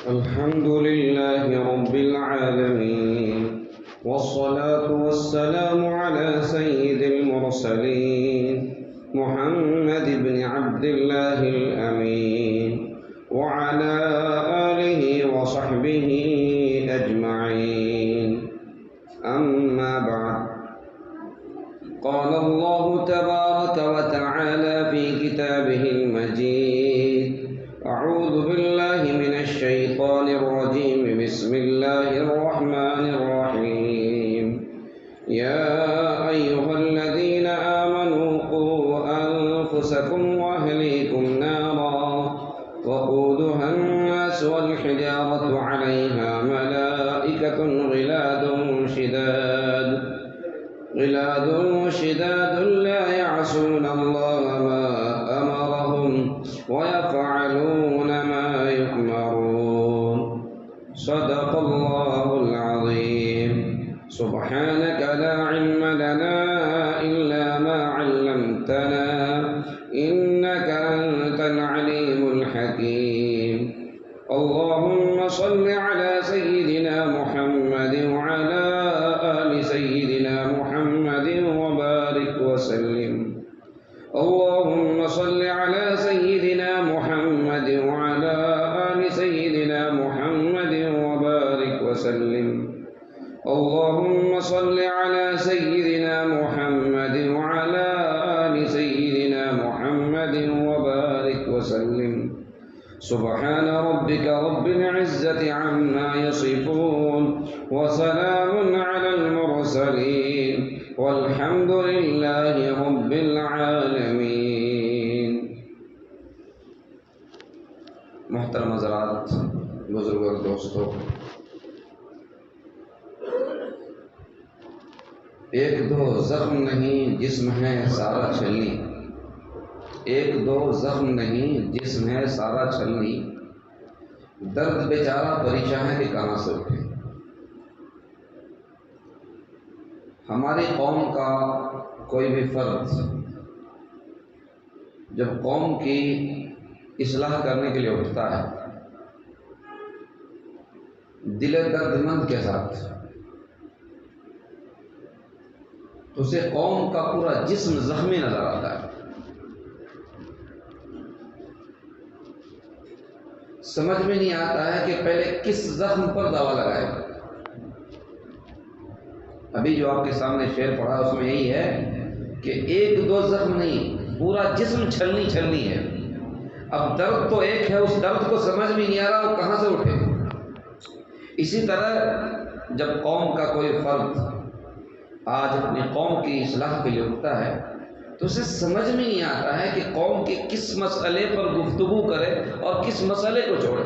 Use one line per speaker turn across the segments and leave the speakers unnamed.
الحمد لله رب العالمين، والصلاة والسلام على سيد المرسلين محمد بن عبد الله الأمين وعلى آله وصحبه أجمعين. أما بعد، قال الله تبارك وتعالى في كتابه المجيد: أعوذ بالله من الشيطان الرجيم، بسم الله الرحمن الرحيم. يا أيها الذين آمنوا قوا أنفسكم وأهليكم نارا وقودها الناس والحجارة عليها ملائكة غلاد شداد لا يعصون الله ما أمرهم ويفعلون ما يؤمرون. صدق الله العظيم. سبحانك لا علم لنا إلا ما علمتنا إنك أنت العليم الحكيم. اللهم صل على سيدنا محمد وعلى آل سيدنا محمد وبارك وسلم. اللهم صل على سيدنا محمد وعلى آل سيدنا محمد وبارك وسلم. اللهم صل على سيدنا محمد وعلى آل سيدنا محمد وبارك وسلم. سبحان ربك رب العزة عما يصفون، وسلام على المرسلين، والحمد لله رب العالمين. محترم حضرات، بزرگ اور دوستو، ایک دو زخم نہیں جسم ہے سارا چھلنی، ایک دو زخم نہیں جسم ہے سارا چھلنی، درد بیچارہ پریشان ہے کہ کہاں سے اٹھے. ہماری قوم کا کوئی بھی فرد جب قوم کی اصلاح کرنے کے لیے اٹھتا ہے، دل درد مند کے ساتھ، تو اسے قوم کا پورا جسم زخمی نظر آتا ہے. سمجھ میں نہیں آتا ہے کہ پہلے کس زخم پر دوا لگائے. ابھی جو آپ کے سامنے شعر پڑھا اس میں یہی ہے کہ ایک دو زخم نہیں، پورا جسم چھلنی ہے. اب درد تو ایک ہے، اس درد کو سمجھ میں نہیں آ رہا وہ کہاں سے اٹھے. اسی طرح جب قوم کا کوئی فرد آج اپنی قوم کی اصلاح کے لیے اٹھتا ہے تو اسے سمجھ میں نہیں آتا ہے کہ قوم کے کس مسئلے پر گفتگو کرے اور کس مسئلے کو چھوڑے.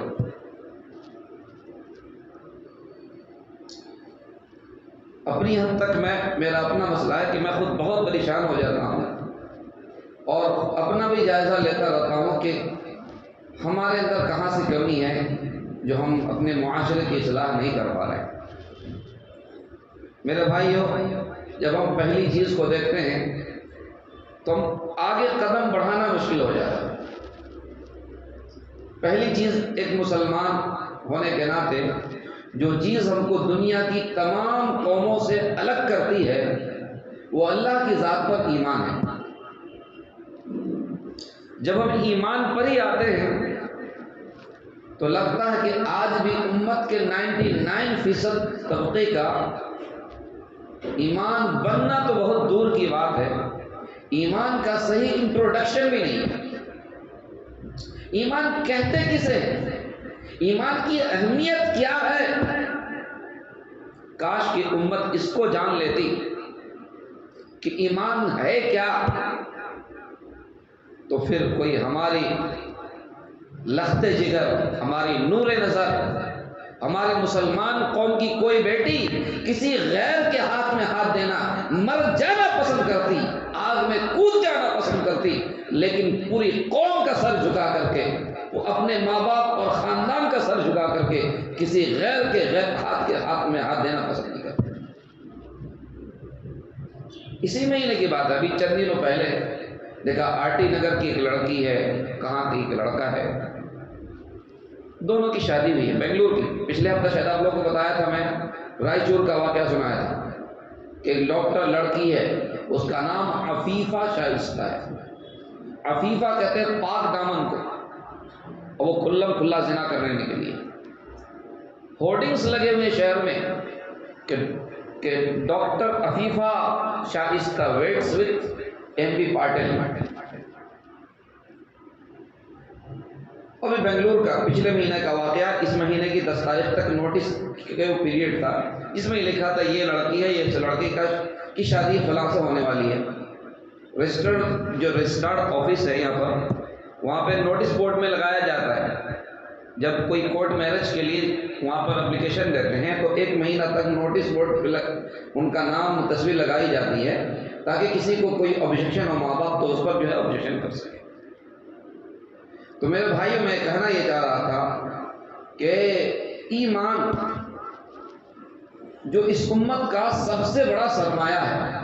اپنی حد تک میرا اپنا مسئلہ ہے کہ میں خود بہت پریشان ہو جاتا ہوں اور اپنا بھی جائزہ لیتا رہتا ہوں کہ ہمارے اندر کہاں سے کمی ہے جو ہم اپنے معاشرے کی اصلاح نہیں کر پا رہے. میرے بھائیو، جب ہم پہلی چیز کو دیکھتے ہیں تو ہم آگے قدم بڑھانا مشکل ہو جاتا ہے. پہلی چیز، ایک مسلمان ہونے کے ناطے جو چیز ہم کو دنیا کی تمام قوموں سے الگ کرتی ہے وہ اللہ کی ذات پر ایمان ہے. جب ہم ایمان پر ہی آتے ہیں تو لگتا ہے کہ آج بھی امت کے 99% طبقے کا ایمان بننا تو بہت دور کی بات ہے، ایمان کا صحیح انٹروڈکشن بھی نہیں ہے. ایمان کہتے کسے ہیں؟ ایمان کی اہمیت کیا ہے؟ کاش کہ امت اس کو جان لیتی کہ ایمان ہے کیا، تو پھر کوئی ہماری لخت جگر، ہماری نور نظر، ہمارے مسلمان قوم کی کوئی بیٹی کسی غیر کے ہاتھ میں ہاتھ دینا، مر جانا پسند کرتی، آگ میں کود جانا پسند کرتی، لیکن پوری قوم کا سر جھکا کر کے، وہ اپنے ماں باپ اور خاندان کا سر جھکا کر کے کسی غیر کے ہاتھ میں ہاتھ دینا پسند نہیں کرتی. اسی مہینے کی بات ہے، ابھی چند دنوں پہلے دیکھا آر ٹی نگر کی ایک لڑکی ہے، کہاں کی ایک لڑکا ہے، دونوں کی شادی ہوئی ہے بنگلور کی. پچھلے ہفتہ شاید آپ لوگوں کو بتایا تھا میں، رائچور کا واقعہ سنایا تھا کہ ایک ڈاکٹر لڑکی ہے، اس کا نام عفیفہ شائستہ ہے. عفیفہ کہتے ہیں پاک دامن کو، اور وہ کھلم کھلا زنا کرنے کے لیے ہورڈنگس لگے ہوئے شہر میں کہ doctor Afifa Shaista waits with MP پی پاٹل. ابھی بنگلور کا پچھلے مہینے کا واقعہ، اس مہینے کی 10 تاریخ تک نوٹس کا وہ پیریڈ تھا، اس میں لکھا تھا یہ لڑکی ہے، یہ لڑکی کی شادی فلاں سے ہونے والی ہے. رجسٹرڈ آفس ہے یہاں پر، وہاں پہ نوٹس بورڈ میں لگایا جاتا ہے. جب کوئی کورٹ میرج کے لیے وہاں پر اپلیکیشن دیتے ہیں تو 1 مہینہ تک نوٹس بورڈ پہ ان کا نام تصویر لگائی جاتی ہے تاکہ کسی کو کوئی آبجیکشن ہو، ماں باپ تو اس پر جو ہے آبجیکشن کر سکے. تو میرے بھائیوں میں کہنا یہ چاہ رہا تھا کہ ایمان جو اس امت کا سب سے بڑا سرمایہ ہے،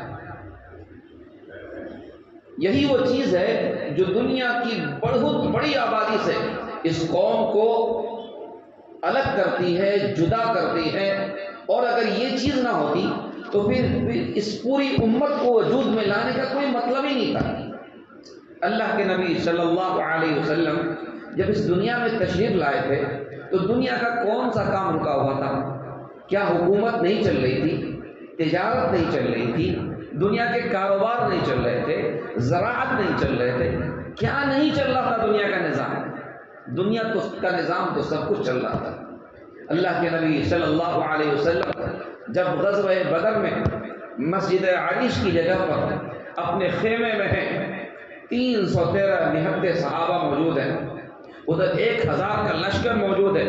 یہی وہ چیز ہے جو دنیا کی بہت بڑی آبادی سے اس قوم کو الگ کرتی ہے، جدا کرتی ہے. اور اگر یہ چیز نہ ہوتی تو پھر اس پوری امت کو وجود میں لانے کا کوئی مطلب ہی نہیں تھا. اللہ کے نبی صلی اللہ علیہ وسلم جب اس دنیا میں تشریف لائے تھے تو دنیا کا کون سا کام رکا ہوا تھا؟ کیا حکومت نہیں چل رہی تھی؟ تجارت نہیں چل رہی تھی؟ دنیا کے کاروبار نہیں چل رہے تھے؟ زراعت نہیں چل رہے تھے؟ کیا نہیں چل رہا تھا دنیا کا نظام؟ دنیا کا نظام تو سب کچھ چل رہا تھا. اللہ کے نبی صلی اللہ علیہ وسلم جب غزوہ بدر میں مسجد عائش کی جگہ پر اپنے خیمے میں ہیں، 313 نہتے صحابہ موجود ہیں، ادھر 1000 کا لشکر موجود ہے،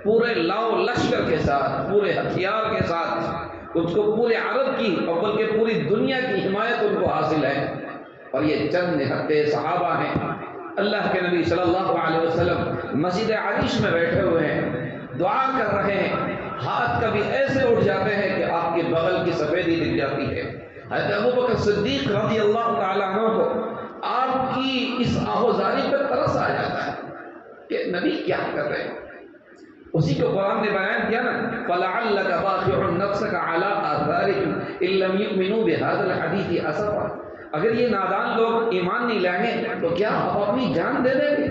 پورے لاؤ لشکر کے ساتھ، پورے ہتھیار کے ساتھ. اس کو پورے عرب کی اور بلکہ پوری دنیا کی حمایت ان کو حاصل ہے، اور یہ چند نہتے صحابہ ہیں. اللہ کے نبی صلی اللہ علیہ وسلم مسجد عائش میں بیٹھے ہوئے ہیں، دعا کر رہے ہیں. ہاتھ کبھی ایسے اٹھ جاتے ہیں کہ آپ کے بغل کی سفیدی دکھ جاتی ہے. حضرت ابوبکر صدیق رضی اللہ تعالیٰ عنہ کو آپ کی اس آہوزاری پر ترس آ جاتا ہے کہ نبی کیا کر رہے ہیں. اسی کو قرآن نے بیان کیا نا، فَلَعَلَّكَ بَاخِعٌ نَفْسَكَ عَلَىٰ آثَارِهِمْ إِن لَّمْ يُؤْمِنُوا بِهَٰذَا الْحَدِيثِ أَسَفًا. اگر یہ نادان لوگ ایمان نہیں لائیں گے تو کیا آپ اپنی جان دے دیں گے؟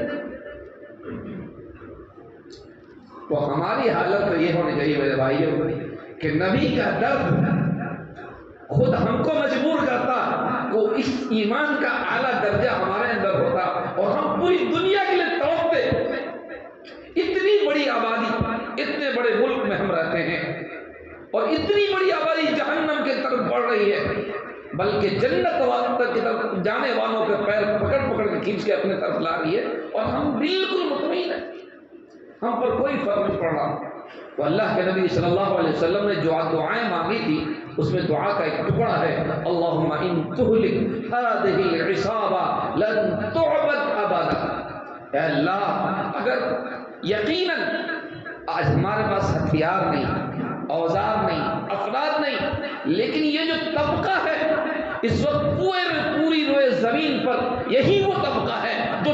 تو ہماری حالت تو یہ ہونی چاہیے میرے بھائیوں کہ نبی کا درد خود ہم کو مجبور کرتا کہ اس ایمان کا اعلیٰ درجہ ہمارے اندر ہوتا اور ہم پوری دنیا کے لیے تڑپتے. اتنی بڑی آبادی، اتنے بڑے ملک میں ہم رہتے ہیں اور اتنی بڑی آبادی جہنم کی طرف بڑھ رہی ہے، بلکہ جنت کی طرف جانے والوں کے پیر پکڑ پکڑ کے کھینچ کے اپنے طرف لا رہی ہے، اور ہم بالکل مطمئن ہیں، ہم پر کوئی فرق نہیں پڑ رہا. تو اللہ کے نبی صلی اللہ علیہ وسلم نے جو دعائیں مانگی تھی اس میں دعا کا ایک ٹکڑا ہے، اللہم ان تہلک هذه العصابہ لن تعبد ابدا. اے اللہ، اگر یقیناً آج ہمارے پاس ہتھیار نہیں، اوزار نہیں، افراد نہیں، لیکن یہ جو طبقہ ہے اس وقت پوری روئے زمین پر یہی وہ طبقہ ہے جو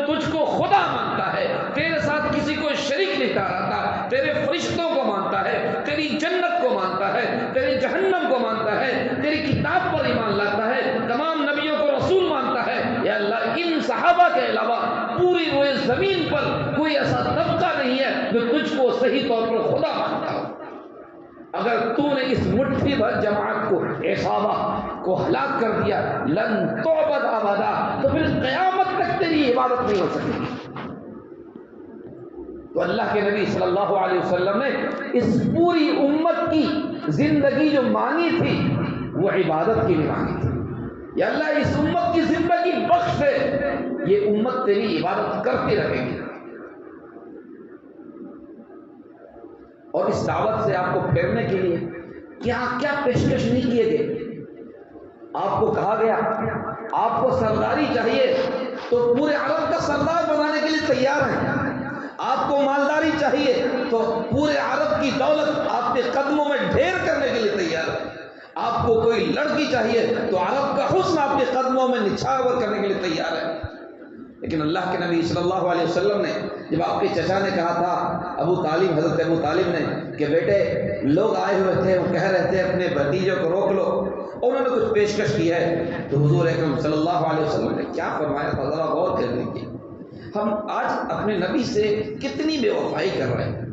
تجھ کو خدا مانتا ہے، تیرے ساتھ کسی کو شریک نہیں ٹھہراتا، تیرے فرشتوں کو مانتا ہے، تیری جنت کو مانتا ہے، تیرے جہنم کو مانتا ہے، تیری کتاب پر ایمان لاتا ہے، تمام نبیوں کو رسول مانتا ہے. یا اللہ، ان صحابہ کے علاوہ پوری روئے زمین پر کوئی ایسا طبقہ نہیں ہے جو تجھ کو صحیح طور پر خدا مانتا ہو. اگر تو نے اس مٹھی بھر جماعت کو، عصابہ کو ہلاک کر دیا، لن تعبد ابدا، تو پھر قیامت تک تیری عبادت نہیں ہو سکتی. تو اللہ کے نبی صلی اللہ علیہ وسلم نے اس پوری امت کی زندگی جو مانی تھی وہ عبادت کی مانی تھی. یا اللہ، اس امت کی زندگی بخش دے، یہ امت تیری عبادت کرتی رہے گی. اور اس دعوت سے آپ کو پھیرنے کے لیے کیا کیا پیشکش نہیں کیے گئے. آپ کو کہا گیا آپ کو سرداری چاہیے تو پورے عرب کا سردار بنانے کے لیے تیار ہیں. آپ کو مالداری چاہیے تو پورے عرب کی دولت آپ کے قدموں میں ڈھیر کرنے کے لیے تیار ہے. آپ کو کوئی لڑکی چاہیے تو عرب کا حسن آپ کے قدموں میں نچھاور کرنے کے لیے تیار ہے. لیکن اللہ کے نبی صلی اللہ علیہ وسلم نے جب آپ کے چچا نے کہا تھا ابو طالب، حضرت ابو طالب نے، کہ بیٹے لوگ آئے ہوئے تھے، وہ کہہ رہے تھے اپنے بھتیجوں کو روک لو، اور انہوں نے کچھ پیشکش کی ہے، تو حضور اکرم صلی اللہ علیہ وسلم نے کیا فرمایا تھا، ذرا غور کر لیجیے۔ ہم آج اپنے نبی سے کتنی بے وفائی کر رہے ہیں،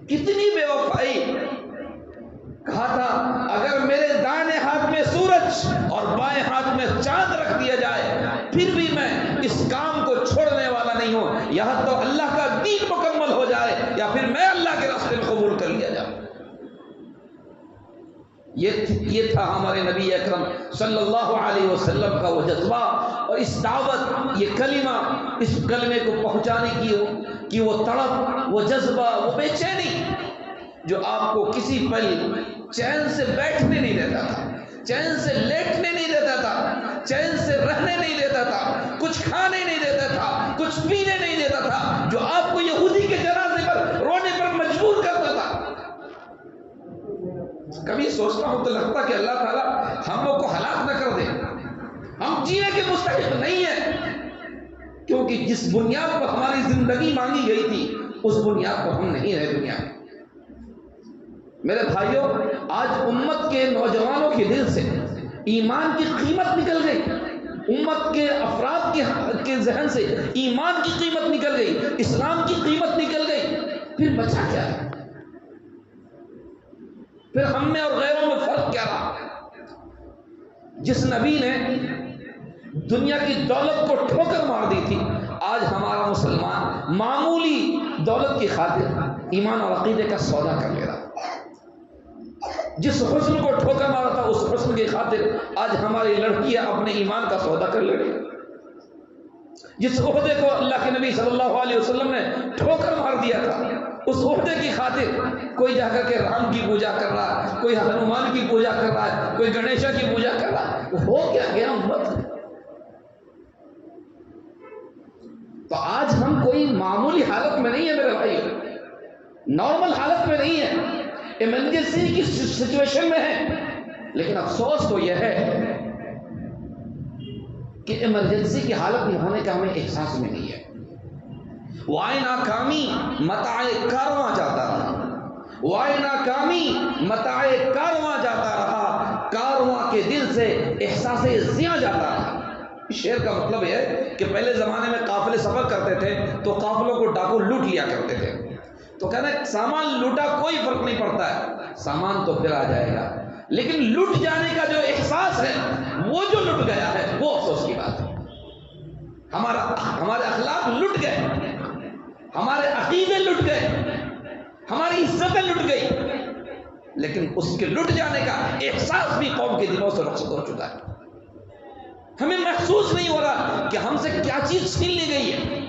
کتنی بے وفائی۔ کہا تھا اگر میرے دائیں ہاتھ میں سورج اور بائیں ہاتھ میں چاند رکھ دیا جائے پھر بھی میں اس کام کو چھوڑنے والا نہیں ہوں، یہاں تو اللہ کا دین مکمل ہو جائے یا پھر میں اللہ کے راستے میں قبول کر لیا جاؤں۔ یہ تھا ہمارے نبی اکرم صلی اللہ علیہ وسلم کا وہ جذبہ، اور اس دعوت، یہ کلمہ، اس کلمے کو پہنچانے کی وہ تڑپ، وہ جذبہ، وہ بے چینی جو آپ کو کسی پل چین سے بیٹھنے نہیں دیتا تھا، چین سے لیٹنے نہیں دیتا تھا، چین سے رہنے نہیں دیتا تھا، کچھ کھانے نہیں دیتا تھا، کچھ پینے نہیں دیتا تھا، جو آپ کو یہودی کے جنازے پر رونے پر مجبور کرتا تھا۔ کبھی سوچتا ہوں تو لگتا کہ اللہ تعالیٰ ہم لوگ کو ہلاک نہ کر دے، ہم جینے کے مستحق نہیں ہیں، کیونکہ جس بنیاد پر ہماری زندگی مانگی گئی تھی اس بنیاد پر ہم نہیں رہے دنیا میں۔ میرے بھائیوں، آج امت کے نوجوانوں کے دل سے ایمان کی قیمت نکل گئی، امت کے افراد کے ذہن سے ایمان کی قیمت نکل گئی، اسلام کی قیمت نکل گئی، پھر بچا کیا ہے؟ پھر ہم میں اور غیروں میں فرق کیا رہا؟ جس نبی نے دنیا کی دولت کو ٹھوکر مار دی تھی، آج ہمارا مسلمان معمولی دولت کی خاطر ایمان اور عقیدے کا سودا کر لے رہا۔ جس حسن کو ٹھوکر مارا تھا اس حسن کی خاطر آج ہماری لڑکیاں اپنے ایمان کا سودا کر لے رہی۔ جس عہدے کو اللہ کے نبی صلی اللہ علیہ وسلم نے ٹھوکر مار دیا تھا، اس عہدے کی خاطر کوئی جا کر کے رام کی پوجا کر رہا ہے، کوئی ہنومان کی پوجا کر رہا ہے، کوئی گنیشا کی پوجا کر رہا ہے، ہو کیا گیا امت؟ تو آج ہم کوئی معمولی حالت میں نہیں ہے میرے بھائی، نارمل حالت میں نہیں ہے، ایمرجنسی کی سچویشن میں ہے، لیکن افسوس تو یہ ہے کہ ایمرجنسی کی حالت میں ہونے کا ہمیں احساس میں نہیں ہے۔ وائے ناکامی متاع کارواں جاتا رہا، وائے ناکامی متاع کارواں جاتا رہا، کارواں کے دل سے احساس زیاں جاتا رہا۔ اس شعر کا مطلب یہ ہے کہ پہلے زمانے میں قافلے سفر کرتے تھے تو قافلوں کو ڈاکو لوٹ لیا کرتے تھے، تو کہنا سامان لوٹا کوئی فرق نہیں پڑتا ہے، سامان تو پھر آ جائے گا، لیکن لٹ جانے کا جو احساس ہے وہ جو لٹ گیا ہے وہ افسوس کی بات ہے۔ ہمارے اخلاق لٹ گئے، ہمارے عقیدے لٹ گئے، ہماری عزتیں لٹ گئی، لیکن اس کے لٹ جانے کا احساس بھی قوم کے دلوں سے رخصت ہو چکا ہے۔ ہمیں محسوس نہیں ہو رہا کہ ہم سے کیا چیز چھین لی گئی ہے،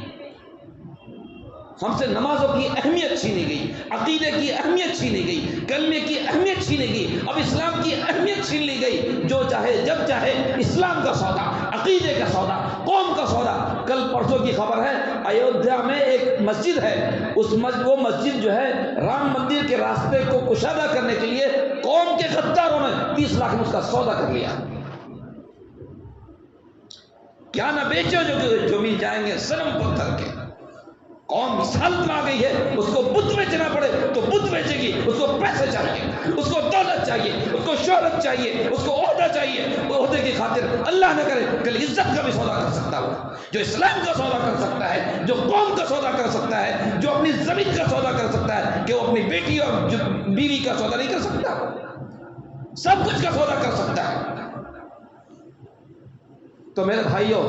ہم سے نمازوں کی اہمیت چھینی گئی، عقیدے کی اہمیت چھینی گئی، کلمے کی اہمیت چھینی گئی، اب اسلام کی اہمیت چھین لی گئی۔ جو چاہے جب چاہے اسلام کا سودا، عقیدے کا سودا، قوم کا سودا۔ کل پرسوں کی خبر ہے، ایودھیا میں ایک مسجد ہے، وہ مسجد جو ہے رام مندر کے راستے کو کشادہ کرنے کے لیے قوم کے غداروں نے 30 لاکھ میں اس کا سودا کر لیا۔ کیا نہ بیچو جو مل جائیں گے صنم پتھر کے۔ قوم اس حالت میں آ گئی ہے، اس کو بت بیچنا پڑے تو بت بیچے گی، اس کو پیسے چاہیے، اس کو دولت چاہیے، اس کو شہرت چاہیے، اس کو عہدہ چاہیے۔ عہدے کی خاطر اللہ نہ کرے کل عزت کا بھی سودا کر سکتا ہو، جو اسلام کا سودا کر سکتا ہے، جو قوم کا سودا کر سکتا ہے، جو اپنی زمین کا سودا کر سکتا ہے، کہ وہ اپنی بیٹی اور بیوی کا سودا نہیں کر سکتا، سب کچھ کا سودا کر سکتا ہے۔ تو میرے بھائیوں،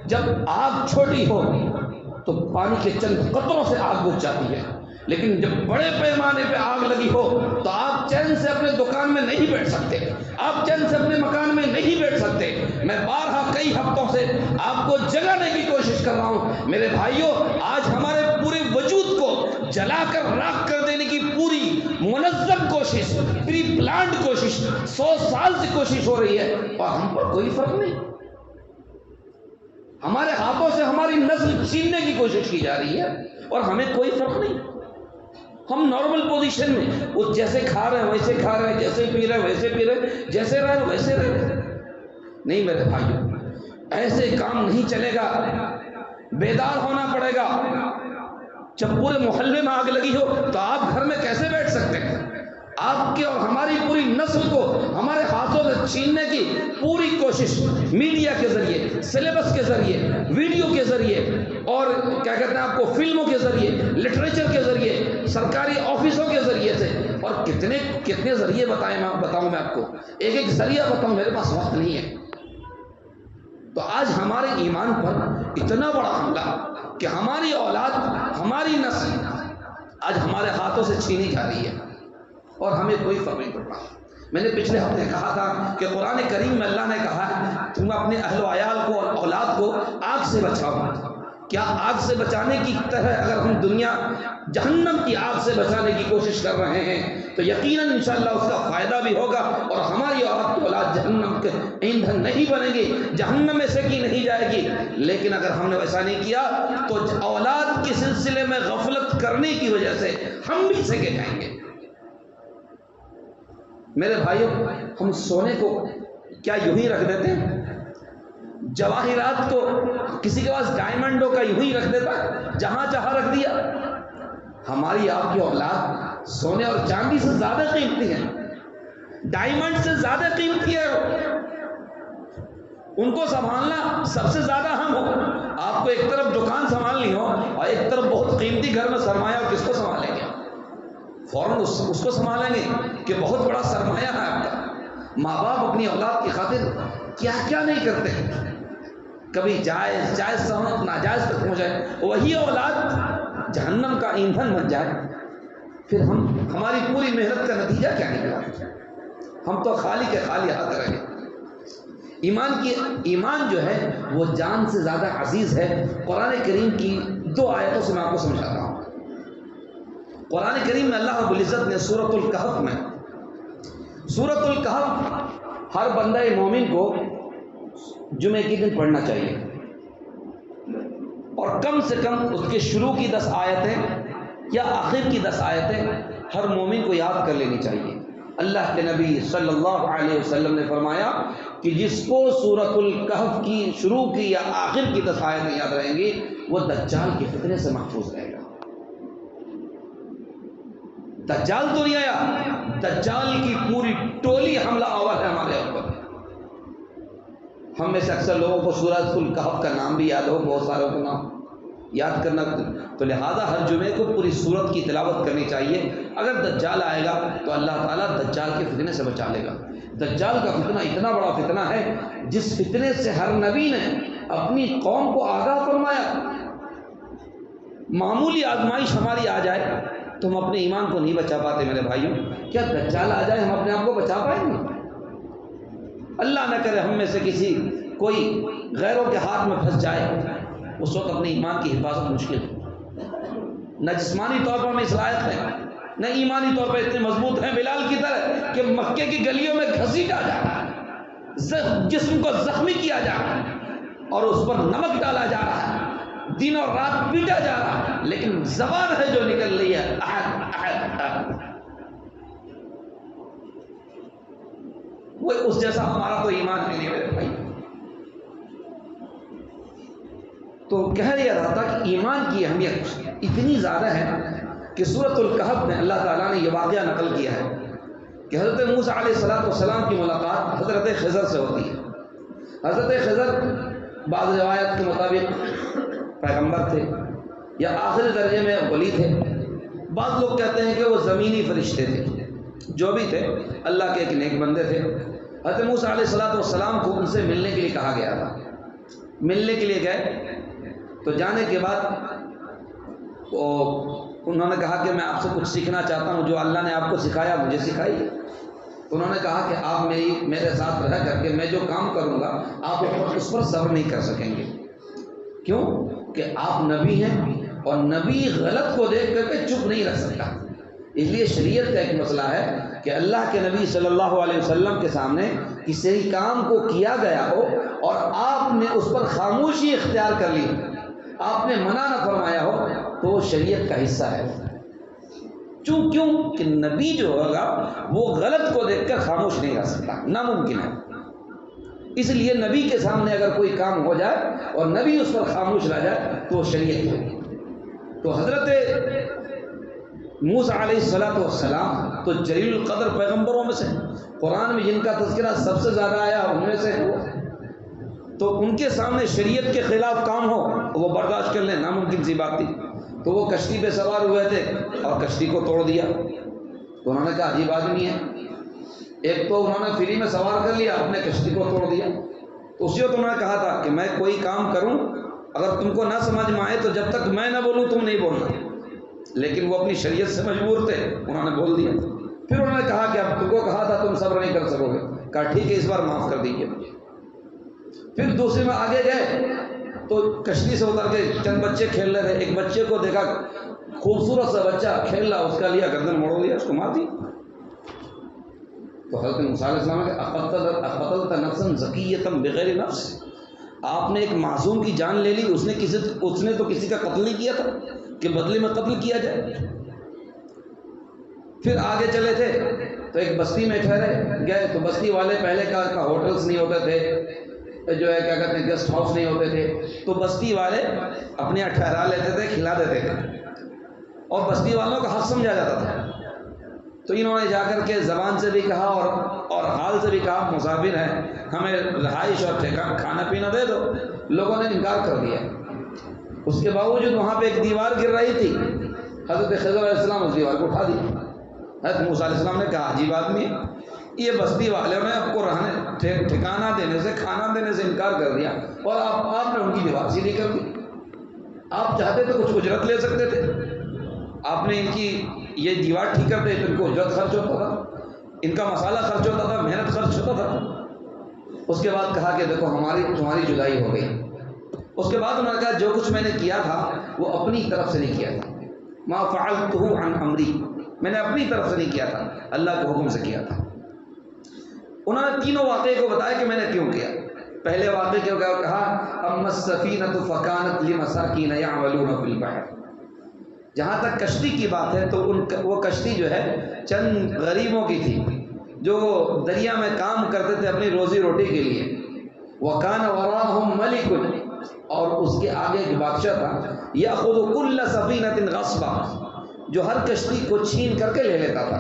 جب آگ چھوٹی ہو تو پانی کے چند قطروں سے آگ بجھ جاتی ہے، لیکن جب بڑے پیمانے پہ آگ لگی ہو تو آپ چین سے اپنے دکان میں نہیں بیٹھ سکتے، آپ چین سے اپنے مکان میں نہیں بیٹھ سکتے۔ میں بارہا کئی ہفتوں سے آپ کو جگانے کی کوشش کر رہا ہوں میرے بھائیوں، آج ہمارے پورے وجود کو جلا کر راکھ کر دینے کی پوری منظم کوشش، پری پلانڈ کوشش 100 سال سے کوشش ہو رہی ہے، اور ہم پر کوئی فرق نہیں۔ ہمارے ہاتھوں سے ہماری نسل چھیننے کی کوشش کی جا رہی ہے اور ہمیں کوئی فرق نہیں۔ ہم نارمل پوزیشن میں، وہ جیسے کھا رہے ہیں ویسے کھا رہے ہیں، جیسے پی رہے ہیں ویسے پی رہے ہیں، جیسے رہے ویسے رہے۔ نہیں میرے بھائیوں، ایسے کام نہیں چلے گا۔ بیدار ہونا پڑے گا. جب پورے محلے میں آگ لگی ہو تو آپ گھر میں کیسے بیٹھ سکتے ہیں؟ آپ کے اور ہماری پوری نسل کو ہمارے ہاتھوں سے چھیننے کی پوری کوشش میڈیا کے ذریعے، سلیبس کے ذریعے، ویڈیو کے ذریعے، اور کیا کہتے ہیں آپ کو فلموں کے ذریعے، لٹریچر کے ذریعے، سرکاری آفسوں کے ذریعے سے، اور کتنے ذریعے بتاؤں میں آپ کو، ایک ذریعہ بتاؤں، میرے پاس وقت نہیں ہے. تو آج ہمارے ایمان پر اتنا بڑا حملہ کہ ہماری اولاد، ہماری نسل آج ہمارے ہاتھوں سے چھینی جا رہی ہے اور ہمیں کوئی فرق نہیں پڑتا. میں نے پچھلے ہفتے کہا تھا کہ قرآن کریم میں اللہ نے کہا ہے تم اپنے اہل و عیال کو اور اولاد کو آگ سے بچاؤ. کیا آگ سے بچانے کی طرح اگر ہم دنیا جہنم کی آگ سے بچانے کی کوشش کر رہے ہیں تو یقیناً انشاءاللہ اس کا فائدہ بھی ہوگا، اور ہماری اولاد جہنم کے ایندھن نہیں بنے گی، جہنم میں سینکی نہیں جائے گی. لیکن اگر ہم نے ویسا نہیں کیا تو اولاد کے سلسلے میں غفلت کرنے کی وجہ سے ہم بھی سینکے جائیں گے. میرے بھائیوں، ہم سونے کو کیا یوں ہی رکھ دیتے ہیں؟ جواہرات کو کسی کے پاس ڈائمنڈوں کا یوں ہی رکھ دیتا ہے، جہاں چاہا رکھ دیا. ہماری آپ کی اولاد سونے اور چاندی سے زیادہ قیمتی ہے، ڈائمنڈ سے زیادہ قیمتی ہے. ان کو سنبھالنا سب سے زیادہ اہم ہو. آپ کو ایک طرف دکان سنبھالنی ہو اور ایک طرف بہت قیمتی گھر میں سرمایہ ہو، کس کو سنبھالیں گے؟ فوراً اس کو سنبھالیں گے کہ بہت بڑا سرمایہ ہے آپ کا. ماں باپ اپنی اولاد کی خاطر کیا کیا نہیں کرتے ہیں. کبھی جائز سہمت ناجائز تک پہنچ جائے، وہی اولاد جہنم کا ایندھن بن جائے، پھر ہماری پوری محنت کا نتیجہ کیا نکلا؟ ہم تو خالی کے خالی ہاتھ رہے. ایمان جو ہے وہ جان سے زیادہ عزیز ہے. قرآن کریم کی 2 آیتوں سے میں آپ کو سمجھاتا ہوں. قرآن کریم میں اللہ رب العزت نے سورۃ الکہف ہر بندہ مومن کو جمعے کے دن پڑھنا چاہیے، اور کم سے کم اس کے شروع کی 10 آیتیں یا آخر کی 10 آیتیں ہر مومن کو یاد کر لینی چاہیے. اللہ کے نبی صلی اللہ علیہ وسلم نے فرمایا کہ جس کو سورۃ الکہف کی شروع کی یا آخر کی 10 آیتیں یاد رہیں گی وہ دجال کے فتنے سے محفوظ رہے گا. دجال تو نہیں آیا، دجال کی پوری ٹولی حملہ آور ہے ہمارے اوپر. ہم میں سے اکثر لوگوں کو سورۃ الکہف کا نام بھی یاد ہو، بہت ساروں کو نام یاد کرنا، تو لہذا ہر جمعے کو پوری سورت کی تلاوت کرنی چاہیے. اگر دجال آئے گا تو اللہ تعالیٰ دجال کے فتنے سے بچا لے گا. دجال کا فتنہ اتنا بڑا فتنہ ہے جس فتنے سے ہر نبی نے اپنی قوم کو آگاہ فرمایا. معمولی آزمائش ہماری آ جائے تو ہم اپنے ایمان کو نہیں بچا پاتے. میرے بھائیوں، کیا دجال آ جائے ہم اپنے آپ کو بچا پائیں گے؟ اللہ نہ کرے ہم میں سے کوئی غیروں کے ہاتھ میں پھنس جائے، اس وقت اپنے ایمان کی حفاظت مشکل ہے. نہ جسمانی طور پر ہم اس لائق ہیں، نہ ایمانی طور پر اتنے مضبوط ہیں بلال کی طرح کہ مکے کی گلیوں میں گھسیٹا جا رہا ہے، جسم کو زخمی کیا جا رہا ہے اور اس پر نمک ڈالا جا رہا ہے، دن اور رات پیٹا جا رہا ہے، لیکن زبان ہے جو نکل رہی ہے احد احد احد. وہ اس جیسا ہمارا تو ایمان ہے نہیں میرے بھائی. تو کہہ رہا تھا کہ ایمان کی اہمیت اتنی زیادہ ہے کہ سورۃ الکہف میں اللہ تعالیٰ نے یہ واقعہ نقل کیا ہے کہ حضرت موسیٰ علیہ السلام کی ملاقات حضرت خضر سے ہوتی ہے. حضرت خضر بعض روایت کے مطابق پیغمبر تھے یا آخری درجے میں ولی تھے. بعض لوگ کہتے ہیں کہ وہ زمینی فرشتے تھے. جو بھی تھے اللہ کے ایک نیک بندے تھے. حضرت موسیٰ علیہ السلام کو ان سے ملنے کے لیے کہا گیا تھا. ملنے کے لیے گئے تو جانے کے بعد انہوں نے کہا کہ میں آپ سے کچھ سیکھنا چاہتا ہوں، جو اللہ نے آپ کو سکھایا مجھے سکھائیے. تو انہوں نے کہا کہ آپ میرے ساتھ رہ کر کے میں جو کام کروں گا آپ اس پر صبر نہیں کر سکیں گے. کیوں؟ کہ آپ نبی ہیں اور نبی غلط کو دیکھ کر کے چپ نہیں رکھ سکتا. اس لیے شریعت کا ایک مسئلہ ہے کہ اللہ کے نبی صلی اللہ علیہ وسلم کے سامنے کسی کام کو کیا گیا ہو اور آپ نے اس پر خاموشی اختیار کر لی، آپ نے منع نہ فرمایا ہو، تو وہ شریعت کا حصہ ہے. کیوں کہ نبی جو ہوگا وہ غلط کو دیکھ کر خاموش نہیں رہ سکتا، ناممکن ہے. اس لیے نبی کے سامنے اگر کوئی کام ہو جائے اور نبی اس پر خاموش رہ جائے تو وہ شریعت ہوگی۔ تو حضرت موسیٰ علیہ السلام تو جلیل القدر پیغمبروں میں سے، قرآن میں جن کا تذکرہ سب سے زیادہ آیا ان میں سے وہ، تو ان کے سامنے شریعت کے خلاف کام ہو وہ برداشت کر لیں ناممکن سی بات تھی۔ تو وہ کشتی پہ سوار ہوئے تھے اور کشتی کو توڑ دیا، تو انہوں نے کہا عجیب آدمی ہے، ایک تو انہوں نے فری میں سوار کر لیا، اپنے کشتی کو توڑ دیا۔ تو اسی وقت انہوں نے کہا تھا کہ میں کوئی کام کروں اگر تم کو نہ سمجھ میں آئے تو جب تک میں نہ بولوں تم نہیں بولنا، لیکن وہ اپنی شریعت سے مجبور تھے، انہوں نے بول دیا۔ پھر انہوں نے کہا کہ اب تم کو کہا تھا تم صبر نہیں کر سکو گے، کہا ٹھیک ہے اس بار معاف کر دیجیے مجھے۔ پھر دوسرے میں آگے گئے تو کشتی سے اتر کے چند بچے کھیل رہے تھے، ایک بچے کو دیکھا خوبصورت سا بچہ کھیل رہا، اس کا لیا گردن موڑ دیا، اس کو مار دی۔ تو حضرت موسیٰ علیہ السلام نے اقتلت نفسا زکیۃ بغیر نفس، آپ نے ایک معصوم کی جان لے لی، اس نے تو کسی کا قتل نہیں کیا تھا کہ بدلے میں قتل کیا جائے۔ پھر آگے چلے تھے تو ایک بستی میں ٹھہرے گئے، تو بستی والے پہلے کا ہوٹلس نہیں ہوتے تھے، جو ہے کیا کہتے ہیں گیسٹ ہاؤس نہیں ہوتے تھے، تو بستی والے اپنے یہاں ٹھہرا لیتے تھے، کھلا دیتے تھے، اور بستی والوں کا حق سمجھا جاتا تھا۔ تو انہوں نے جا کر کے زبان سے بھی کہا اور حال سے بھی کہا مسافر ہیں، ہمیں رہائش اور ٹھکانہ کھانا پینا دے دو۔ لوگوں نے انکار کر دیا۔ اس کے باوجود وہاں پہ ایک دیوار گر رہی تھی، حضرت خضر علیہ السلام اس دیوار کو اٹھا دی۔ حضرت موسیٰ علیہ السلام نے کہا عجیب آدمی ہے، یہ بستی والوں نے آپ کو رہنے ٹھکانہ دینے سے کھانا دینے سے انکار کر دیا اور آپ نے ان کی دیوار سیدھی کر دی۔ آپ چاہتے تو کچھ اجرت لے سکتے تھے، آپ نے ان کی یہ دیوار ٹھیک کرتے تو ان کو اجرت خرچ ہوتا تھا، ان کا مسالہ خرچ ہوتا تھا، محنت خرچ ہوتا تھا۔ اس کے بعد کہا کہ دیکھو تمہاری جدائی ہو گئی۔ اس کے بعد انہوں نے کہا جو کچھ میں نے کیا تھا وہ اپنی طرف سے نہیں کیا تھا، ما فعلتہ عن امری، میں نے اپنی طرف سے نہیں کیا تھا، اللہ کے حکم سے کیا تھا۔ انہوں نے تینوں واقعے کو بتایا کہ میں نے کیوں کیا۔ پہلے واقعے کو کہا اما السفینۃ فکانت لمساکین یعملون فی البحر، جہاں تک کشتی کی بات ہے تو وہ کشتی جو ہے چند غریبوں کی تھی جو دریا میں کام کرتے تھے اپنی روزی روٹی کے لیے۔ وَكَانَ وَرَاهُمْ مَلِكٌ، اور اس کے آگے ایک بادشاہ تھا، يَأْخُذُ كُلَّ سَفِينَةٍ غَصْبًا، جو ہر کشتی کو چھین کر کے لے لیتا تھا۔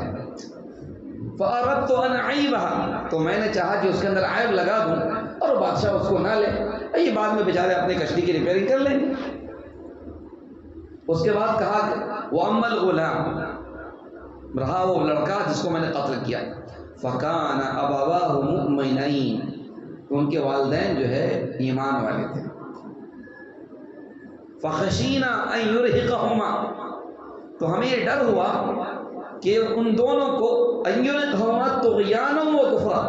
فَأَرَدْتُ أَنْ أَعِيبَهَا، تو میں نے چاہا کہ اس کے اندر عیب لگا دوں اور بادشاہ اس کو نہ لے، یہ بعد میں بیچارے اپنی کشتی کی ریپیئرنگ کر لیں گے۔ اس کے بعد کہا کہ وَأَمَّا الْغُلَامُ، رہا وہ لڑکا جس کو میں نے قتل کیا، فَكَانَ أَبَوَاهُ مُؤْمِنَيْنِ، تو ان کے والدین جو ہے ایمان والے تھے۔ فَخَشِينَا أَن يُرْهِقَهُمَا، تو ہمیں یہ ڈر ہوا کہ ان دونوں کو أَن يُرْهِقَهُمَا طُغْيَانًا وَكُفْرًا،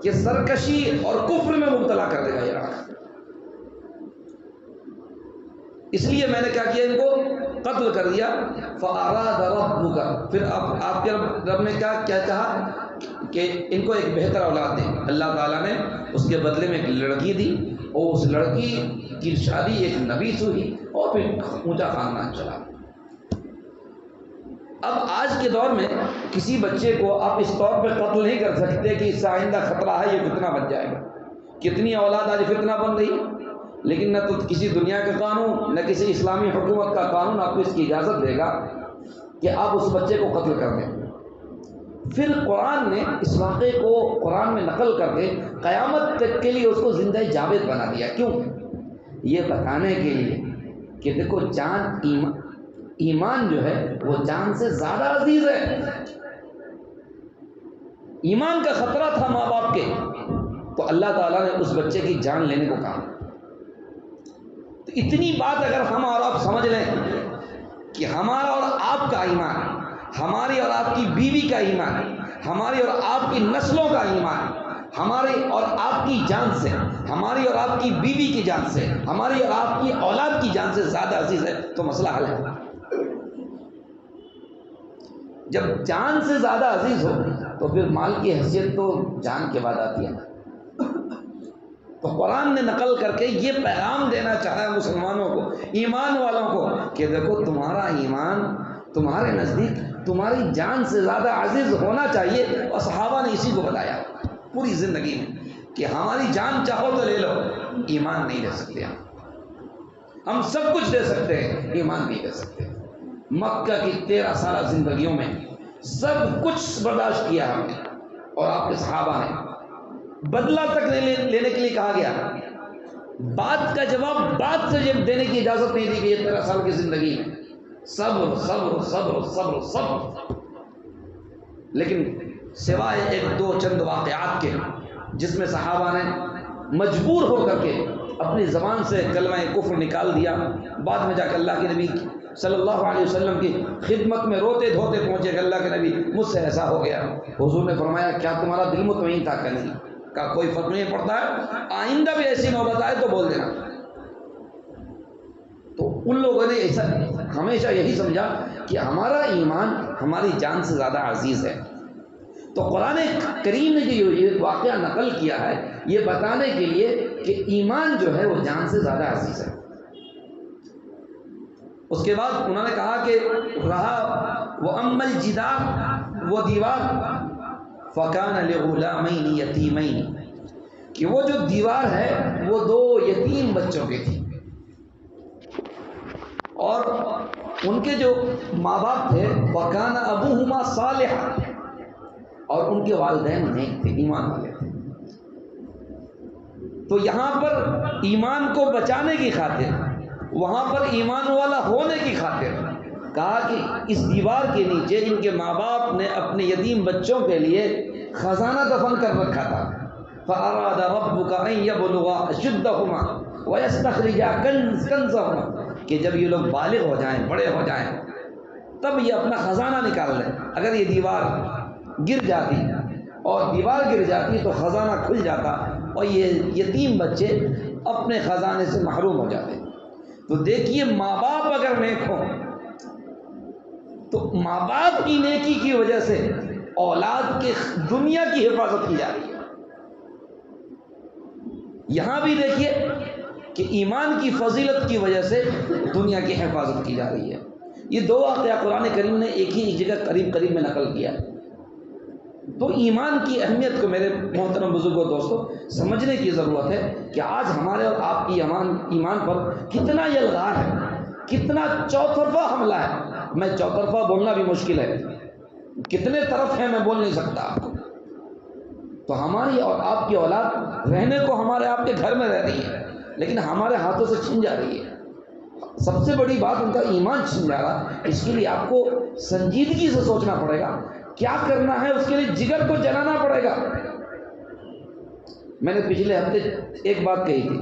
کہ سرکشی اور کفر میں مبتلا کر دے گا یہ لڑکا، اس لیے میں نے کیا کیا ان کو قتل کر دیا۔ فَأَرَادَ رَبُّكَ، پھر آپ کے رب نے کیا چاہا کہ ان کو ایک بہتر اولاد دیں۔ اللہ تعالیٰ نے اس کے بدلے میں ایک لڑکی دی، اور اس لڑکی کی شادی ایک نبی سے ہوئی اور پھر اونچا خاندان چلا۔ اب آج کے دور میں کسی بچے کو آپ اس طور پہ قتل نہیں کر سکتے کہ اس سے آئندہ خطرہ ہے یہ فتنہ بن جائے گا۔ کتنی اولاد آج فتنہ بن رہی ہے، لیکن نہ تو کسی دنیا کا قانون نہ کسی اسلامی حکومت کا قانون آپ کو اس کی اجازت دے گا کہ آپ اس بچے کو قتل کر دیں۔ پھر قرآن نے اس واقعے کو قرآن میں نقل کر کے قیامت تک کے لیے اس کو زندہ جاوید بنا دیا۔ کیوں؟ یہ بتانے کے لیے کہ دیکھو جان ایمان جو ہے وہ جان سے زیادہ عزیز ہے۔ ایمان کا خطرہ تھا ماں باپ کے، تو اللہ تعالیٰ نے اس بچے کی جان لینے کو کہا۔ تو اتنی بات اگر ہم اور آپ سمجھ لیں کہ ہمارا اور آپ کا ایمان، ہماری اور آپ کی بیوی کا ایمان، ہماری اور آپ کی نسلوں کا ایمان، ہماری اور آپ کی جان سے، ہماری اور آپ کی بیوی کی جان سے، ہماری اور آپ کی اولاد کی جان سے زیادہ عزیز ہے، تو مسئلہ حل ہے۔ جب جان سے زیادہ عزیز ہو تو پھر مال کی حیثیت تو جان کے بعد آتی ہے۔ تو قرآن نے نقل کر کے یہ پیغام دینا چاہا ہے مسلمانوں کو، ایمان والوں کو، کہ دیکھو تمہارا ایمان تمہارے نزدیک تمہاری جان سے زیادہ عزیز ہونا چاہیے۔ اور صحابہ نے اسی کو بتایا پوری زندگی میں کہ ہماری جان چاہو تو لے لو، ایمان نہیں لے سکتے ہم سب کچھ دے سکتے ہیں، ایمان نہیں دے سکتے۔ مکہ کی 13 سالہ زندگیوں میں سب کچھ برداشت کیا ہم نے، اور آپ کے صحابہ نے بدلہ تک لینے کے لیے کہا گیا، بات کا جواب بات سے جب دینے کی اجازت نہیں دی گئی 13 سال کی زندگی میں، صبر صبر صبر صبر صبر۔ لیکن سوائے ایک دو چند واقعات کے جس میں صحابہ نے مجبور ہو کر کے اپنی زبان سے کلمہ کفر نکال دیا، بعد میں جا کے اللہ کے نبی صلی اللہ علیہ وسلم کی خدمت میں روتے دھوتے پہنچے کہ اللہ کے نبی مجھ سے ایسا ہو گیا۔ حضور نے فرمایا کیا تمہارا دل مطمئن تھا کہ نہیں؟ کا کوئی فرق نہیں پڑتا ہے، آئندہ بھی ایسی نوبت آئے تو بول دینا۔ تو ان لوگوں نے ایسا ہمیشہ یہی سمجھا کہ ہمارا ایمان ہماری جان سے زیادہ عزیز ہے۔ تو قرآن کریم نے جو یہ واقعہ نقل کیا ہے یہ بتانے کے لیے کہ ایمان جو ہے وہ جان سے زیادہ عزیز ہے۔ اس کے بعد انہوں نے کہا کہ رہا وَأَمَّا الْجِدَارُ، وہ دیوار، فَكَانَ لِغُلَامَيْنِ يَتِيمَيْنِ، کہ وہ جو دیوار ہے وہ 2 یتیم بچوں کی تھی، اور ان کے جو ماں باپ تھے وَكَانَ أَبُوهُمَا صَالِحًا، اور ان کے والدین نیک تھے، ایمان والے تھے۔ تو یہاں پر ایمان کو بچانے کی خاطر، وہاں پر ایمان والا ہونے کی خاطر کہا کہ اس دیوار کے نیچے ان کے ماں باپ نے اپنے یتیم بچوں کے لیے خزانہ دفن کر رکھا تھا۔ فَأَرَادَ رَبُّكَ أَن يَبْلُغَا أَشُدَّهُمَا وَيَسْتَخْرِجَا كَنزَهُمَا، کہ جب یہ لوگ بالغ ہو جائیں، بڑے ہو جائیں، تب یہ اپنا خزانہ نکال لیں۔ اگر یہ دیوار گر جاتی اور دیوار گر جاتی تو خزانہ کھل جاتا اور یہ یتیم بچے اپنے خزانے سے محروم ہو جاتے۔ تو دیکھیے ماں باپ اگر نیک ہوں تو ماں باپ کی نیکی کی وجہ سے اولاد کے دنیا کی حفاظت کی جا رہی ہے۔ یہاں بھی دیکھیے کہ ایمان کی فضیلت کی وجہ سے دنیا کی حفاظت کی جا رہی ہے۔ یہ 2 واقعہ قرآن کریم نے ایک ہی جگہ قریب قریب میں نقل کیا۔ تو ایمان کی اہمیت کو میرے محترم بزرگوں دوستوں سمجھنے کی ضرورت ہے کہ آج ہمارے اور آپ کی ایمان پر کتنا یلغار ہے، کتنا چوطرفہ حملہ ہے۔ میں چوطرفہ بولنا بھی مشکل ہے، کتنے طرف ہیں میں بول نہیں سکتا آپ کو۔ تو ہماری اور آپ کی اولاد رہنے کو ہمارے آپ کے گھر میں رہ رہی ہے، لیکن ہمارے ہاتھوں سے چھن جا رہی ہے۔ سب سے بڑی بات ان کا ایمان چھن جا رہا ہے۔ اس کے لیے آپ کو سنجیدگی سے سوچنا پڑے گا، کیا کرنا ہے، اس کے لیے جگر کو جلانا پڑے گا۔ میں نے پچھلے ہفتے ایک بات کہی تھی،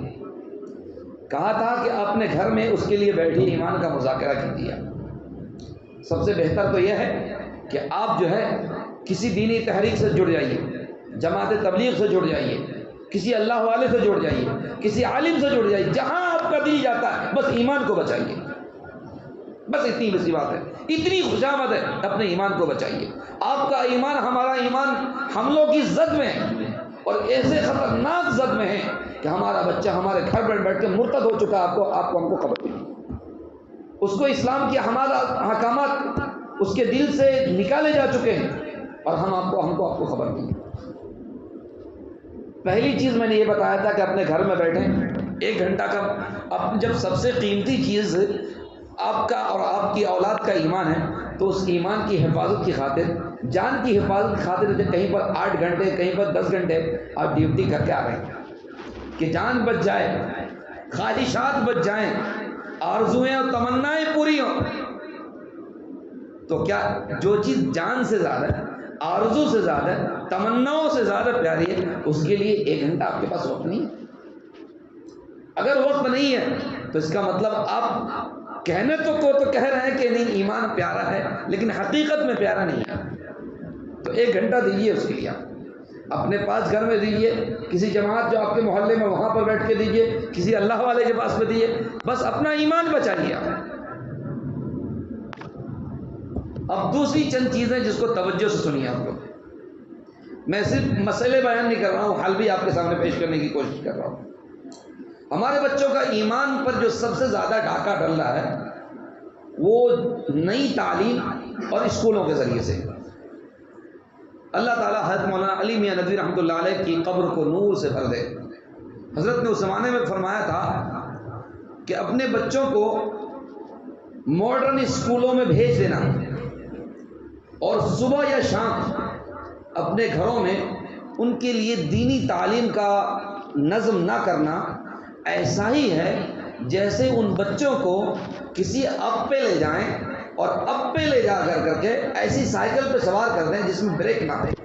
کہا تھا کہ اپنے گھر میں اس کے لیے بیٹھی ایمان کا مذاکرہ کیجیے۔ سب سے بہتر تو یہ ہے کہ آپ جو ہے کسی دینی تحریک سے جڑ جائیے، جماعت تبلیغ سے جڑ جائیے، کسی اللہ والے سے جڑ جائیے، کسی عالم سے جڑ جائیے، جہاں آپ کا دل جاتا ہے بس ایمان کو بچائیے۔ بس اتنی بسی بات ہے، اتنی خوشامد ہے، اپنے ایمان کو بچائیے۔ آپ کا ایمان ہمارا ایمان حملوں کی زد میں ہے، اور ایسے خطرناک زد میں ہے کہ ہمارا بچہ ہمارے گھر بیٹھ بیٹھ کے مرتد ہو چکا ہے، آپ کو ہم کو خبر نہیں۔ اس کو اسلام کی ہمارا احکامات اس کے دل سے نکالے جا چکے ہیں، اور ہم کو خبر نہیں۔ پہلی چیز میں نے یہ بتایا تھا کہ اپنے گھر میں بیٹھیں 1 گھنٹہ کا، جب سب سے قیمتی چیز آپ کا اور آپ کی اولاد کا ایمان ہے، تو اس ایمان کی حفاظت کی خاطر، جان کی حفاظت کی خاطر کہیں پر 8 گھنٹے، کہیں پر 10 گھنٹے آپ ڈیوٹی کر کے آ رہے ہیں کہ جان بچ جائے، خواہشات بچ جائیں، آرزویں اور تمنائیں پوری ہوں۔ تو کیا جو چیز جان سے زیادہ، آرزو سے زیادہ، تمناؤں سے زیادہ پیاری ہے، اس کے لیے 1 گھنٹہ آپ کے پاس وقت نہیں ہے؟ اگر وقت نہیں ہے تو اس کا مطلب آپ کہنے تو کہہ رہے ہیں کہ نہیں ایمان پیارا ہے، لیکن حقیقت میں پیارا نہیں ہے۔ تو 1 گھنٹہ دیجیے اس کے لیے، آپ اپنے پاس گھر میں دیجیے، کسی جماعت جو آپ کے محلے میں وہاں پر بیٹھ کے دیجیے، کسی اللہ والے کے پاس میں دیجیے، بس اپنا ایمان بچائیے آپ۔ اب دوسری چند چیزیں جس کو توجہ سے سنیے آپ لوگ، میں صرف مسئلے بیان نہیں کر رہا ہوں، حل بھی آپ کے سامنے پیش کرنے کی کوشش کر رہا ہوں۔ ہمارے بچوں کا ایمان پر جو سب سے زیادہ ڈاکہ ڈل رہا ہے وہ نئی تعلیم اور اسکولوں کے ذریعے سے۔ اللہ تعالیٰ حضرت مولانا علی میاں ندوی رحمۃ اللہ علیہ کی قبر کو نور سے بھر دے۔ حضرت نے اس زمانے میں فرمایا تھا کہ اپنے بچوں کو ماڈرن اسکولوں میں بھیج دینا اور صبح یا شام اپنے گھروں میں ان کے لیے دینی تعلیم کا نظم نہ کرنا ایسا ہی ہے جیسے ان بچوں کو کسی اب پہ لے جائیں اور اب پہ لے جا کر کے ایسی سائیکل پہ سوار کر دیں جس میں بریک نہ دے۔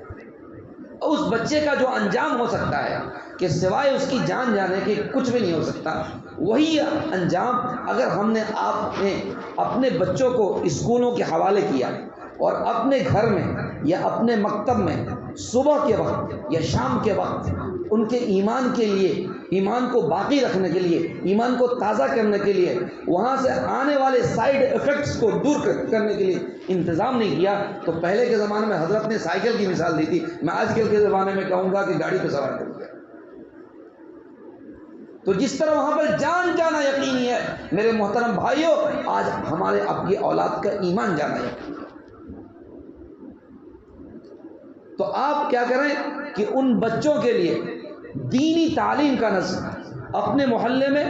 اس بچے کا جو انجام ہو سکتا ہے کہ سوائے اس کی جان جانے کے کچھ بھی نہیں ہو سکتا، وہی انجام اگر ہم نے آپ نے اپنے بچوں کو اسکولوں کے حوالے کیا اور اپنے گھر میں یا اپنے مکتب میں صبح کے وقت یا شام کے وقت ان کے ایمان کے لیے، ایمان کو باقی رکھنے کے لیے، ایمان کو تازہ کرنے کے لیے، وہاں سے آنے والے سائیڈ ایفیکٹس کو دور کرنے کے لیے انتظام نہیں کیا، تو پہلے کے زمانے میں حضرت نے سائیکل کی مثال دی تھی، میں آج کل کے زمانے میں کہوں گا کہ گاڑی پہ سوار کر دیا۔ تو جس طرح وہاں پر جان جانا یقینی ہے، میرے محترم بھائیوں، آج ہمارے اب یہ اولاد کا ایمان جانا یقینی ہے۔ تو آپ کیا کریں کہ ان بچوں کے لیے دینی تعلیم کا نظم اپنے محلے میں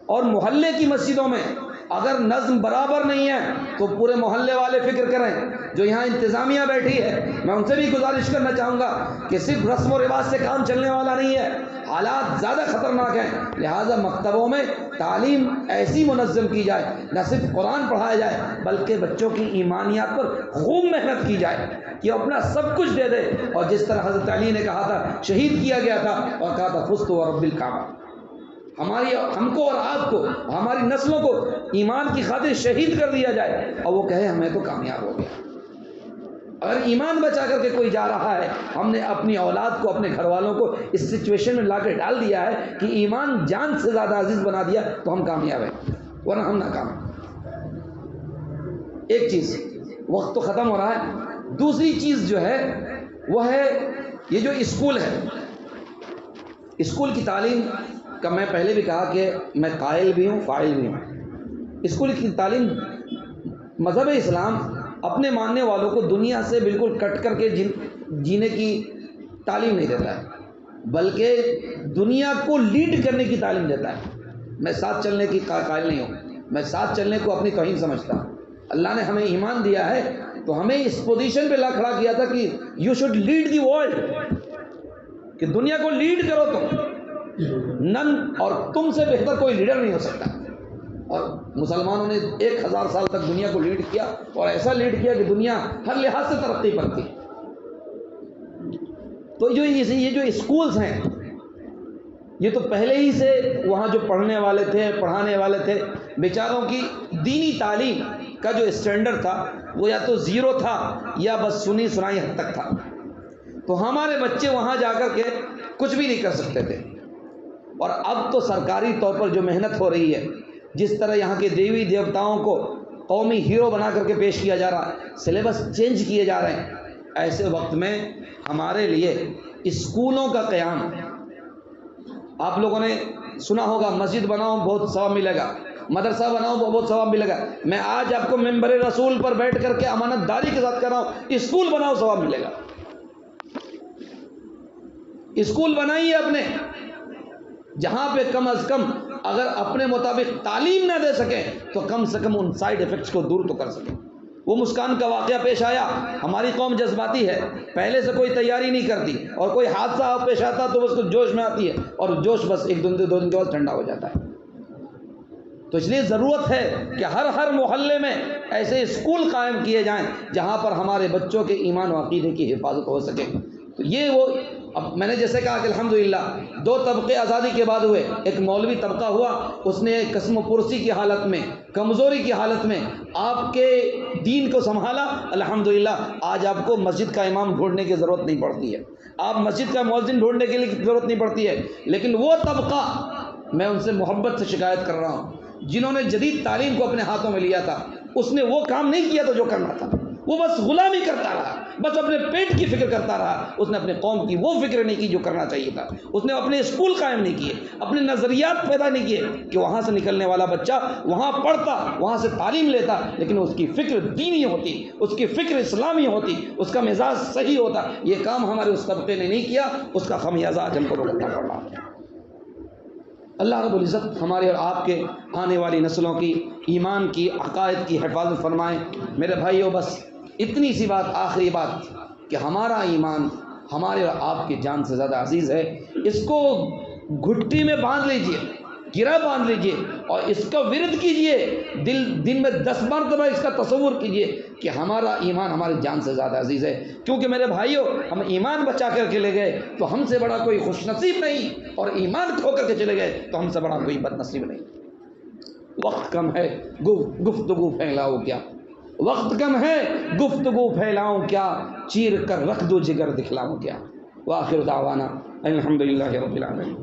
اور محلے کی مسجدوں میں، اگر نظم برابر نہیں ہے تو پورے محلے والے فکر کریں، جو یہاں انتظامیہ بیٹھی ہے میں ان سے بھی گزارش کرنا چاہوں گا کہ صرف رسم و رواج سے کام چلنے والا نہیں ہے، حالات زیادہ خطرناک ہیں، لہٰذا مکتبوں میں تعلیم ایسی منظم کی جائے، نہ صرف قرآن پڑھایا جائے بلکہ بچوں کی ایمانیات پر خوب محنت کی جائے کہ اپنا سب کچھ دے دے، اور جس طرح حضرت علی نے کہا تھا، شہید کیا گیا تھا اور کہا تھا فزت ورب الکعبہ، ہم کو اور آپ کو، ہماری نسلوں کو ایمان کی خاطر شہید کر دیا جائے اور وہ کہے ہمیں تو کامیاب ہو گیا۔ اگر ایمان بچا کر کے کوئی جا رہا ہے، ہم نے اپنی اولاد کو، اپنے گھر والوں کو اس سچویشن میں لا کے ڈال دیا ہے کہ ایمان جان سے زیادہ عزیز بنا دیا، تو ہم کامیاب ہیں، ورنہ ہم ناکام ہیں۔ ایک چیز، وقت تو ختم ہو رہا ہے، دوسری چیز جو ہے وہ ہے یہ جو اسکول ہے، اسکول کی تعلیم کا میں پہلے بھی کہا کہ میں قائل بھی ہوں، فاعل بھی ہوں۔ اسکول کی تعلیم، مذہب اسلام اپنے ماننے والوں کو دنیا سے بالکل کٹ کر کے جینے کی تعلیم نہیں دیتا ہے، بلکہ دنیا کو لیڈ کرنے کی تعلیم دیتا ہے۔ میں ساتھ چلنے کی قائل نہیں ہوں، میں ساتھ چلنے کو اپنی توہین سمجھتا ہوں۔ اللہ نے ہمیں ایمان دیا ہے تو ہمیں اس پوزیشن پہ لا کھڑا کیا تھا کہ you should lead the world, کہ دنیا کو لیڈ کرو تم، نن اور تم سے بہتر کوئی لیڈر نہیں ہو سکتا۔ اور مسلمانوں نے 1000 سال تک دنیا کو لیڈ کیا، اور ایسا لیڈ کیا کہ دنیا ہر لحاظ سے ترقی پر تھی۔ تو یہ جو اسکولز ہیں، یہ تو پہلے ہی سے وہاں جو پڑھنے والے تھے، پڑھانے والے تھے، بیچاروں کی دینی تعلیم کا جو اسٹینڈرڈ تھا وہ یا تو زیرو تھا یا بس سنی سنائی حد تک تھا۔ تو ہمارے بچے وہاں جا کر کے کچھ بھی نہیں کر سکتے تھے۔ اور اب تو سرکاری طور پر جو محنت ہو رہی ہے، جس طرح یہاں کے دیوی دیوتاؤں کو قومی ہیرو بنا کر کے پیش کیا جا رہا ہے، سلیبس چینج کیے جا رہے ہیں، ایسے وقت میں ہمارے لیے اسکولوں کا قیام، آپ لوگوں نے سنا ہوگا مسجد بناؤ بہت ثواب ملے گا، مدرسہ بناؤ بہت ثواب ملے گا۔ میں آج آپ کو ممبر رسول پر بیٹھ کر کے امانت داری کے ساتھ کر رہا ہوں، اسکول بناؤ ثواب ملے گا۔ اسکول بنائیے اپنے، جہاں پہ کم از کم اگر اپنے مطابق تعلیم نہ دے سکیں تو کم سے کم ان سائیڈ ایفیکٹس کو دور تو کر سکیں۔ وہ مسکان کا واقعہ پیش آیا، ہماری قوم جذباتی ہے، پہلے سے کوئی تیاری نہیں کرتی، اور کوئی حادثہ پیش آتا تو بس جوش میں آتی ہے، اور جوش بس ایک دو دن کے بعد ٹھنڈا ہو جاتا ہے۔ تو اس لیے ضرورت ہے کہ ہر محلے میں ایسے اسکول قائم کیے جائیں جہاں پر ہمارے بچوں کے ایمان و عقیدے کی حفاظت ہو سکے۔ تو یہ وہ، اب میں نے جیسے کہا کہ الحمدللہ 2 طبقے آزادی کے بعد ہوئے، ایک مولوی طبقہ ہوا، اس نے قسم و پرسی کی حالت میں، کمزوری کی حالت میں آپ کے دین کو سنبھالا۔ الحمدللہ آج آپ کو مسجد کا امام ڈھونڈنے کی ضرورت نہیں پڑتی ہے، آپ مسجد کا مؤذن ڈھونڈنے کے لیے ضرورت نہیں پڑتی ہے۔ لیکن وہ طبقہ، میں ان سے محبت سے شکایت کر رہا ہوں، جنہوں نے جدید تعلیم کو اپنے ہاتھوں میں لیا تھا، اس نے وہ کام نہیں کیا تھا جو کرنا تھا۔
وہ بس غلامی کرتا رہا، بس اپنے پیٹ کی فکر کرتا رہا، اس نے اپنے قوم کی وہ فکر نہیں کی جو کرنا چاہیے تھا، اس نے اپنے اسکول قائم نہیں کیے، اپنے نظریات پیدا نہیں کیے کہ وہاں سے نکلنے والا بچہ وہاں پڑھتا، وہاں سے تعلیم لیتا، لیکن اس کی فکر دینی ہوتی، اس کی فکر اسلامی ہوتی، اس کا مزاج صحیح ہوتا۔ یہ کام ہمارے اس طبقے نے نہیں کیا، اس کا خمیازہ آج ہم کو بھگتنا پڑ رہا ہے۔ اللہ رب العزت ہمارے اور آپ کے آنے والی نسلوں کی ایمان کی عقائد کی حفاظت فرمائیں۔ میرے بھائیوں، بس اتنی سی بات، آخری بات، کہ ہمارا ایمان ہمارے اور آپ کی جان سے زیادہ عزیز ہے۔ اس کو گھٹی میں باندھ لیجئے، گرہ باندھ لیجئے اور اس کا ورد کیجئے، دن میں 10 مرتبہ اس کا تصور کیجئے کہ ہمارا ایمان ہماری جان سے زیادہ عزیز ہے۔ کیونکہ میرے بھائیوں، ہم ایمان بچا کر کے لے گئے تو ہم سے بڑا کوئی خوش نصیب نہیں، اور ایمان کھو کر کے چلے گئے تو ہم سے بڑا کوئی بد نصیب نہیں۔ وقت کم ہے، گفتگو پھیلاؤ کیا، وقت کم ہے، گفتگو پھیلاؤں کیا، چیر کر رکھ دو جگر دکھلاؤں کیا۔ وآخر دعوانا الحمدللہ رب العالمین۔